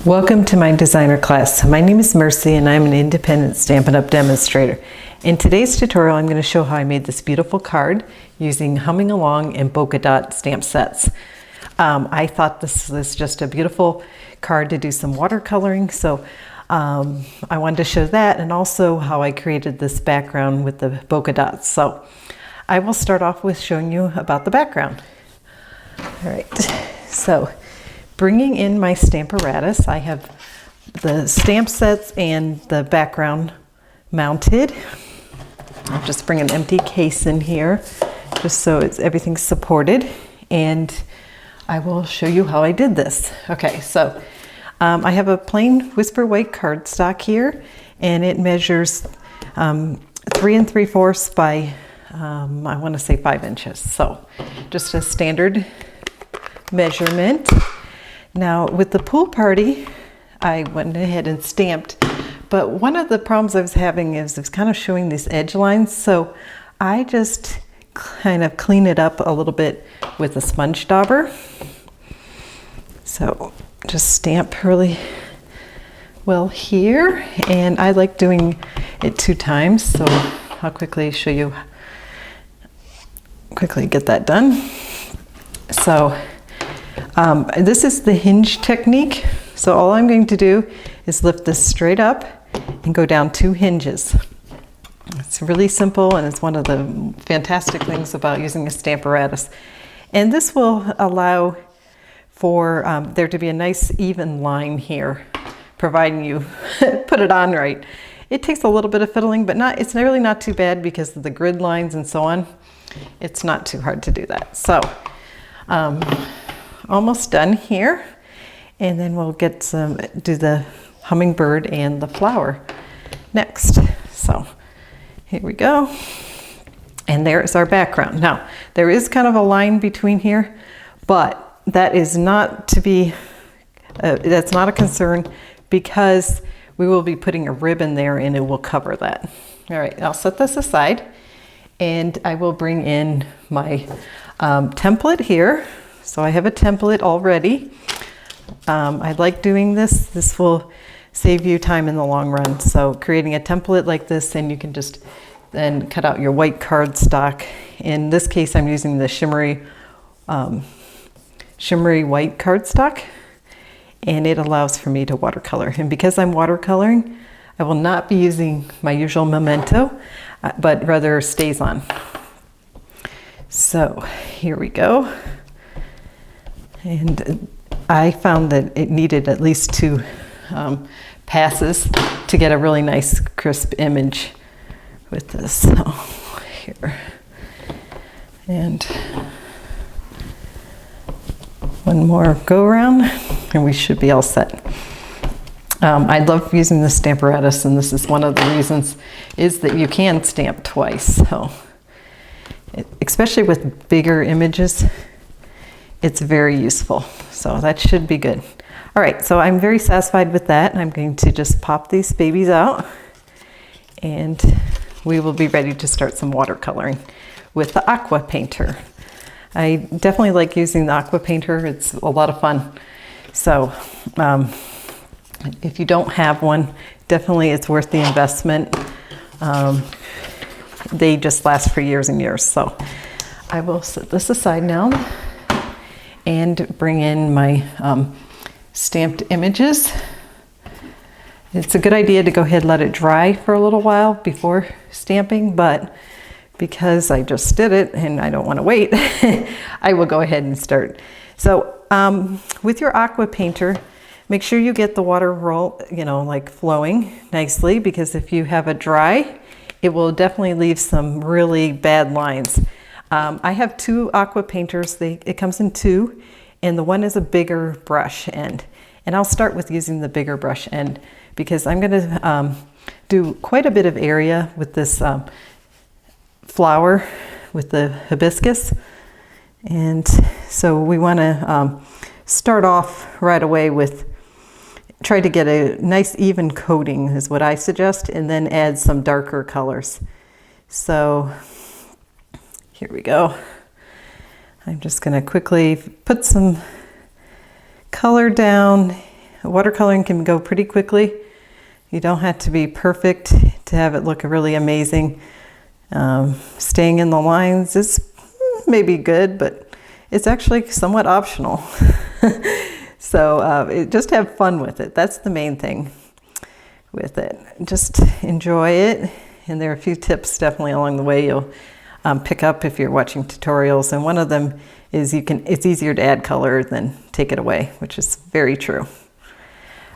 Welcome to my designer class. My name is Mercy and I'm an independent Stampin' Up! Demonstrator. In today's tutorial, I'm going to show how I made this beautiful card using Humming Along and Bokah Dot stamp sets. I thought this was just a beautiful card to do some watercoloring, so I wanted to show that and also how I created this background with the Bokah Dots. So I will start off with showing you about the background. All right, so bringing in my Stamparatus, I have the stamp sets and the background mounted. I'll just bring an empty case in here just so everything's supported, and I will show you how I did this. Okay, so I have a plain Whisper White cardstock here, and it measures 3 3/4 by I want to say 5 inches. So just a standard measurement. Now with the pool party, I went ahead and stamped, but one of the problems I was having is it's kind of showing these edge lines, so I just kind of clean it up a little bit with a sponge dauber. So just stamp really well here, and I like doing it 2 times, so I'll quickly show you, quickly get that done. So this is the hinge technique. So all I'm going to do is lift this straight up and go down 2 hinges. It's really simple, and it's one of the fantastic things about using a Stamparatus. And this will allow for there to be a nice even line here, providing you put it on right. It takes a little bit of fiddling, but it's really not too bad because of the grid lines and so on. It's not too hard to do that. So almost done here, and then we'll do the hummingbird and the flower next. So here we go, and there is our background. Now there is kind of a line between here, but that is not to be that's not a concern, because we will be putting a ribbon there and it will cover that. All right, I'll set this aside, and I will bring in my template here. So I have a template already. I like doing this. This will save you time in the long run. So creating a template like this, and you can just then cut out your white cardstock. In this case, I'm using the shimmery white cardstock, and it allows for me to watercolor. And because I'm watercoloring, I will not be using my usual memento, but rather stays on. So here we go. And I found that it needed at least 2 passes to get a really nice crisp image with this. So here, and one more go around, and we should be all set. I love using the Stamparatus, and this is one of the reasons is that you can stamp twice. So especially with bigger images, it's very useful. So that should be good. All right, so I'm very satisfied with that. I'm going to just pop these babies out, and we will be ready to start some watercoloring with the aqua painter. I definitely like using the aqua painter. It's a lot of fun. So if you don't have one, definitely it's worth the investment. They just last for years and years. So I will set this aside now and bring in my stamped images. It's a good idea to go ahead and let it dry for a little while before stamping, but because I just did it and I don't want to wait, I will go ahead and start. So with your aqua painter, make sure you get the water roll, like flowing nicely, because if you have a dry, it will definitely leave some really bad lines. I have 2 aqua painters. It comes in 2, and the one is a bigger brush end. And I'll start with using the bigger brush end because I'm going to do quite a bit of area with this flower with the hibiscus. And so we want to start off right away with try to get a nice even coating is what I suggest, and then add some darker colors. So here we go. I'm just going to quickly put some color down watercoloring can go pretty quickly. You don't have to be perfect to have it look really amazing. Staying in the lines is maybe good, but it's actually somewhat optional. So just have fun with it. That's the main thing with it. Just enjoy it. And there are a few tips definitely along the way you'll pick up if you're watching tutorials. And one of them is it's easier to add color than take it away, which is very true.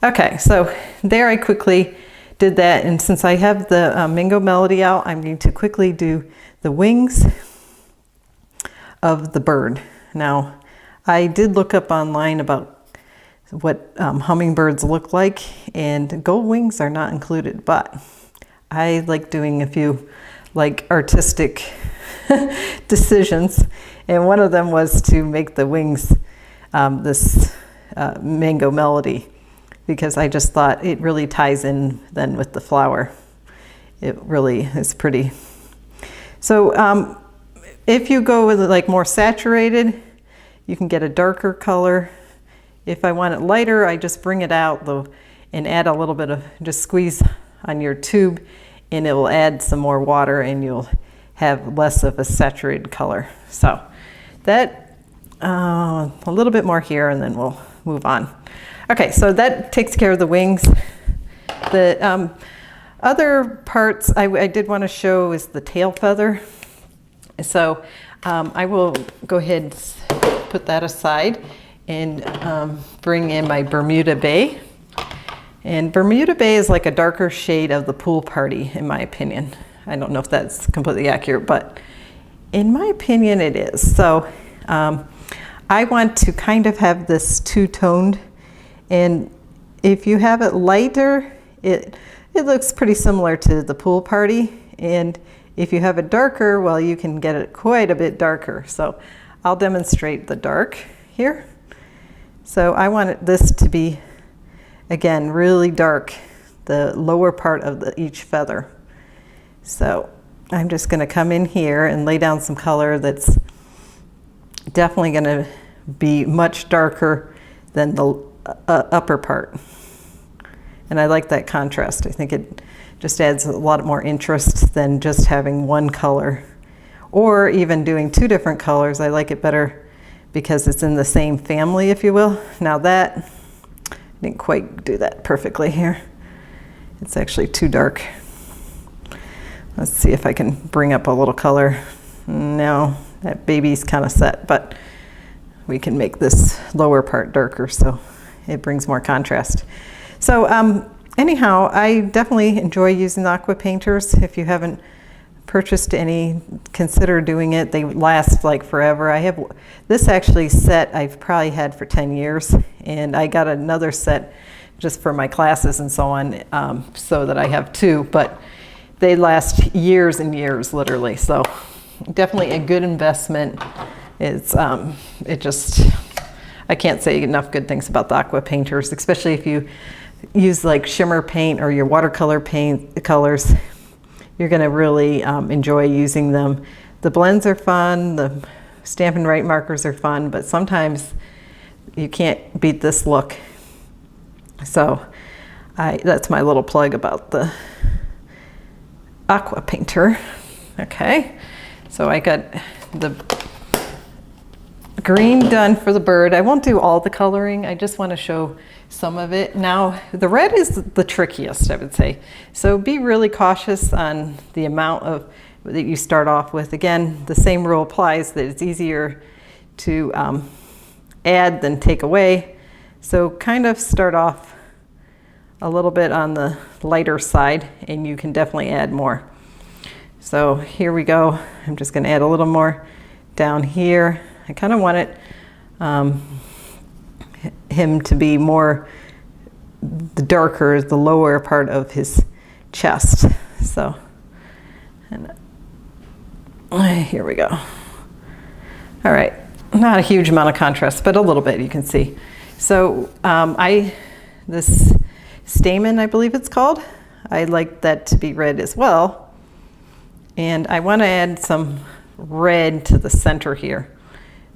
Okay, so there I quickly did that. And since I have the Mango Melody out, I'm going to quickly do the wings of the bird. Now, I did look up online about what hummingbirds look like, and gold wings are not included, but I like doing a few like artistic decisions, and one of them was to make the wings this Mango Melody, because I just thought it really ties in then with the flower. It really is pretty. So if you go with like more saturated, you can get a darker color. If I want it lighter, I just bring it out though and add a little bit of, just squeeze on your tube, and it will add some more water and you'll have less of a saturated color. So that, a little bit more here and then we'll move on. Okay, so that takes care of the wings. The other parts I did want to show is the tail feather. So I will go ahead and put that aside and bring in my Bermuda Bay. And Bermuda Bay is like a darker shade of the pool party, in my opinion. I don't know if that's completely accurate, but in my opinion it is. So I want to kind of have this two-toned, and if you have it lighter, it looks pretty similar to the pool party, and if you have it darker, well, you can get it quite a bit darker. So I'll demonstrate the dark here. So I want this to be, again, really dark, the lower part of each feather. So I'm just going to come in here and lay down some color that's definitely going to be much darker than the upper part. And I like that contrast. I think it just adds a lot more interest than just having one color, or even doing two different colors. I like it better because it's in the same family, if you will. Now that, I didn't quite do that perfectly here. It's actually too dark. Let's see if I can bring up a little color. No, that baby's kind of set, but we can make this lower part darker so it brings more contrast. So anyhow, I definitely enjoy using the aqua painters. If you haven't purchased any, consider doing it. They last like forever. I have this actually set I've probably had for 10 years, and I got another set just for my classes and so on, so that I have two, but they last years and years, literally. So definitely a good investment. It's I can't say enough good things about the aqua painters, especially if you use like shimmer paint or your watercolor paint colors. You're going to really enjoy using them. The blends are fun, the Stampin' Write markers are fun, but sometimes you can't beat this look. So that's my little plug about the aqua painter. Okay, so I got the green done for the bird. I won't do all the coloring, I just want to show some of it. Now, the red is the trickiest, I would say. So be really cautious on the amount of that you start off with. Again, the same rule applies, that it's easier to add than take away. So kind of start off a little bit on the lighter side, and you can definitely add more. So here we go. I'm just going to add a little more down here. I kind of want it him to be more the darker, the lower part of his chest. So, and here we go. All right, not a huge amount of contrast, but a little bit, you can see. So this stamen, I believe it's called, I like that to be red as well. And I want to add some red to the center here.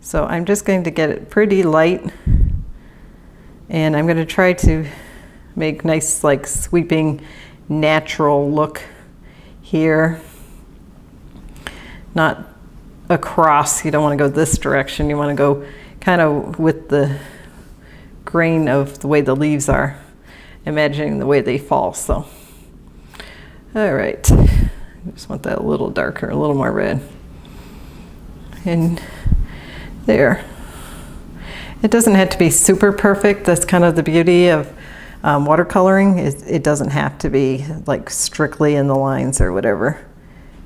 So I'm just going to get it pretty light And I'm going to try to make nice, like, sweeping, natural look here. Not across. You don't want to go this direction. You want to go kind of with the grain of the way the leaves are, imagining the way they fall. So, all right. I just want that a little darker, a little more red. And there. It doesn't have to be super perfect. That's kind of the beauty of watercoloring. It doesn't have to be like strictly in the lines or whatever.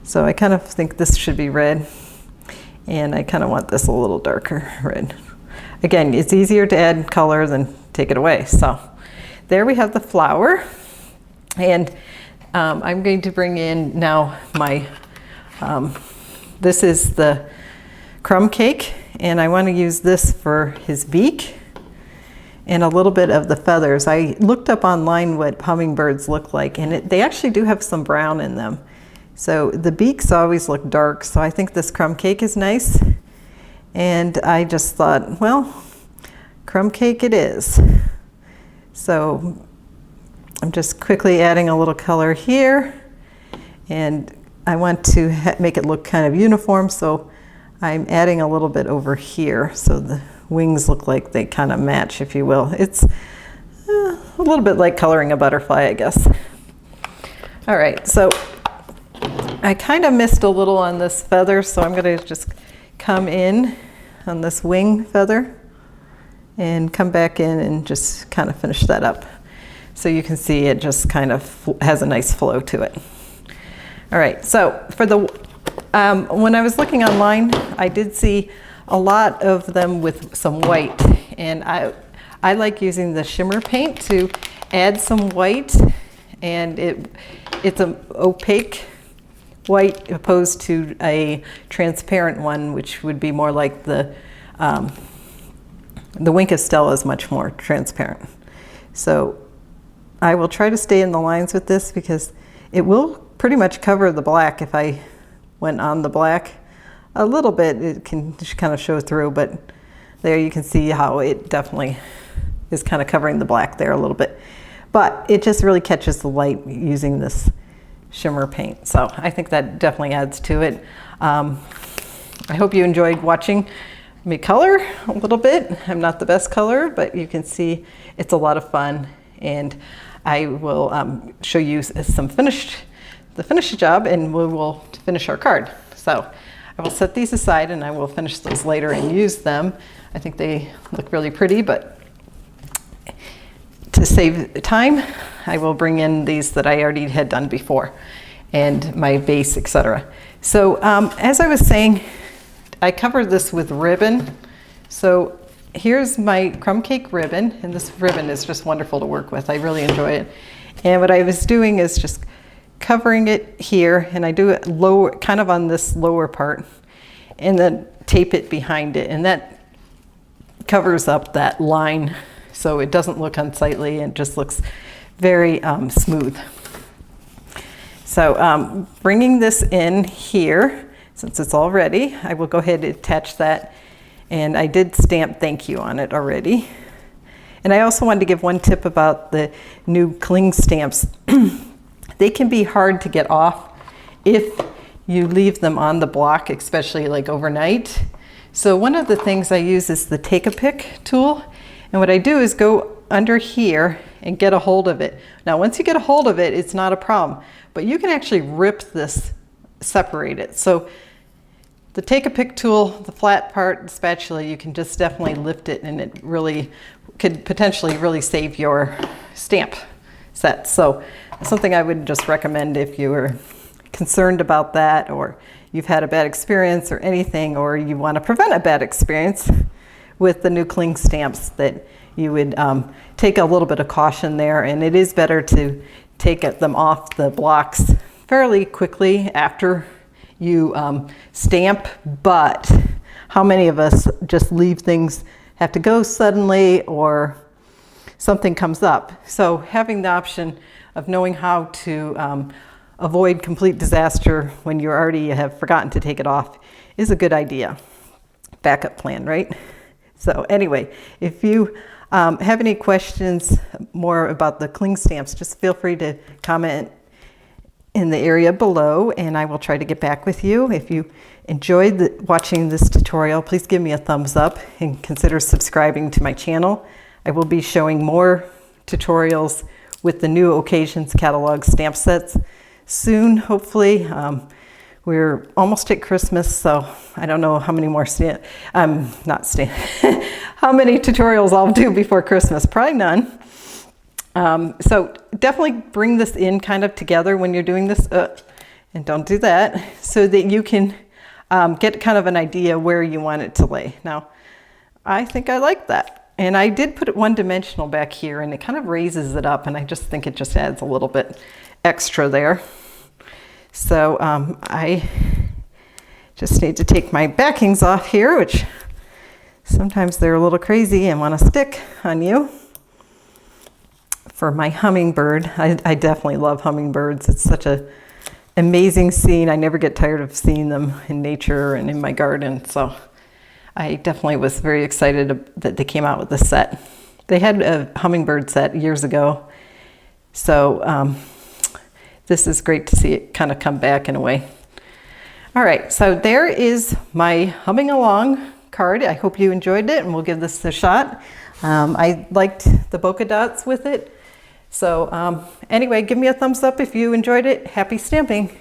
So I kind of think this should be red, and I kind of want this a little darker red. Again, it's easier to add color than take it away. So there we have the flower, and I'm going to bring in now my, this is the crumb cake, and I want to use this for his beak and a little bit of the feathers. I looked up online what hummingbirds look like, and they actually do have some brown in them. So the beaks always look dark, so I think this crumb cake is nice. And I just thought, well, crumb cake it is. So I'm just quickly adding a little color here, and I want to make it look kind of uniform, so I'm adding a little bit over here so the wings look like they kind of match, if you will. It's a little bit like coloring a butterfly, I guess. All right, so I kind of missed a little on this feather, so I'm going to just come in on this wing feather and come back in and just kind of finish that up. So you can see it just kind of has a nice flow to it. All right, so for the when I was looking online, I did see a lot of them with some white, and I like using the shimmer paint to add some white, and it's an opaque white opposed to a transparent one, which would be more like the Wink of Stella is much more transparent. So I will try to stay in the lines with this because it will pretty much cover the black. If I went on the black a little bit, it can just kind of show through, but there you can see how it definitely is kind of covering the black there a little bit. But it just really catches the light using this shimmer paint. So I think that definitely adds to it. I hope you enjoyed watching me color a little bit. I'm not the best color, but you can see it's a lot of fun, and I will show you the finished job, and we will finish our card. So I will set these aside and I will finish those later and use them. I think they look really pretty, but to save time, I will bring in these that I already had done before and my base, etc. So as I was saying, I covered this with ribbon. So here's my crumb cake ribbon, and this ribbon is just wonderful to work with. I really enjoy it. And what I was doing is just covering it here, and I do it lower, kind of on this lower part, and then tape it behind it, and that covers up that line so it doesn't look unsightly and just looks very smooth. So bringing this in here, since it's all ready, I will go ahead and attach that, and I did stamp thank you on it already. And I also wanted to give one tip about the new cling stamps. They can be hard to get off if you leave them on the block, especially like overnight. So one of the things I use is the Take-A-Pick tool. And what I do is go under here and get a hold of it. Now, once you get a hold of it, it's not a problem, but you can actually rip this, separate it. So the Take-A-Pick tool, the flat part, the spatula, you can just definitely lift it, and it really could potentially really save your stamp set. So something I would just recommend if you were concerned about that, or you've had a bad experience or anything, or you want to prevent a bad experience with the new cling stamps, that you would take a little bit of caution there. And it is better to take them off the blocks fairly quickly after you stamp, but how many of us just leave things, have to go suddenly, or something comes up? So having the option of knowing how to avoid complete disaster when you already have forgotten to take it off is a good idea. Backup plan, right? So anyway, if you Have any questions more about the cling stamps, just feel free to comment in the area below and I will try to get back with you. If you enjoyed watching this tutorial, please give me a thumbs up and consider subscribing to my channel. I will be showing more tutorials with the new Occasions Catalog stamp sets soon, hopefully. We're almost at Christmas, so I don't know how many more how many tutorials I'll do before Christmas. Probably none. So definitely bring this in kind of together when you're doing this, and don't do that, so that you can get kind of an idea where you want it to lay. Now, I think I like that. And I did put it one-dimensional back here, and it kind of raises it up, and I just think it just adds a little bit extra there. So I just need to take my backings off here, which sometimes they're a little crazy and want to stick on you. For my hummingbird, I definitely love hummingbirds. It's such an amazing scene. I never get tired of seeing them in nature and in my garden. So I definitely was very excited that they came out with this set. They had a hummingbird set years ago. So this is great to see it kind of come back in a way. All right, so there is my Humming Along card. I hope you enjoyed it, and we'll give this a shot. I liked the Bokah dots with it. So anyway, give me a thumbs up if you enjoyed it. Happy stamping.